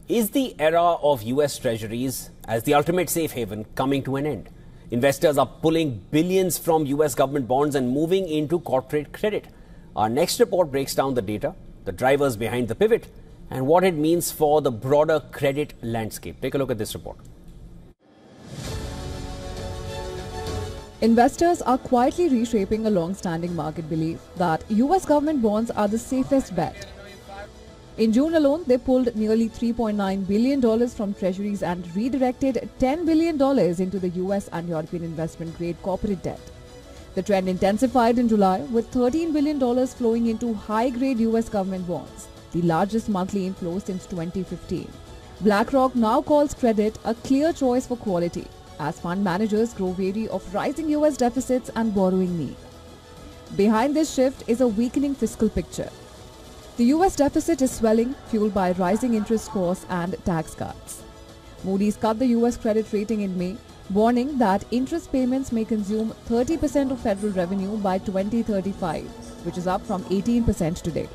Is the era of US Treasuries as the ultimate safe haven coming to an end? Investors are pulling billions from US government bonds and moving into corporate credit. Our next report breaks down the data, the drivers behind the pivot, and what it means for the broader credit landscape. Take a look at this report. Investors are quietly reshaping a long-standing market belief that US government bonds are the safest bet. In June alone, they pulled nearly $3.9 billion from treasuries and redirected $10 billion into the US and European investment-grade corporate debt. The trend intensified in July, with $13 billion flowing into high-grade US government bonds, the largest monthly inflow since 2015. BlackRock now calls credit a clear choice for quality, as fund managers grow wary of rising US deficits and borrowing need. Behind this shift is a weakening fiscal picture. The US deficit is swelling, fueled by rising interest costs and tax cuts. Moody's cut the US credit rating in May, warning that interest payments may consume 30% of federal revenue by 2035, which is up from 18% today.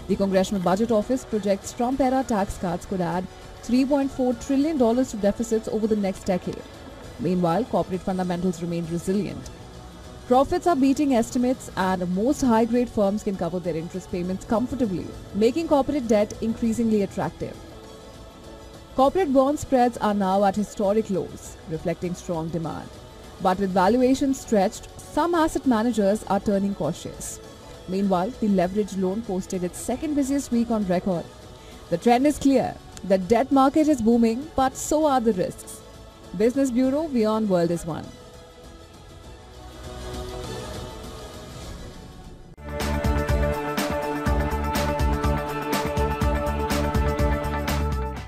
The Congressional Budget Office projects Trump-era tax cuts could add $3.4 trillion to deficits over the next decade. Meanwhile, corporate fundamentals remain resilient. Profits are beating estimates, and most high-grade firms can cover their interest payments comfortably, making corporate debt increasingly attractive. Corporate bond spreads are now at historic lows, reflecting strong demand. But with valuations stretched, some asset managers are turning cautious. Meanwhile, the leveraged loan posted its second busiest week on record. The trend is clear. The debt market is booming, but so are the risks. Business Bureau, WION World is One.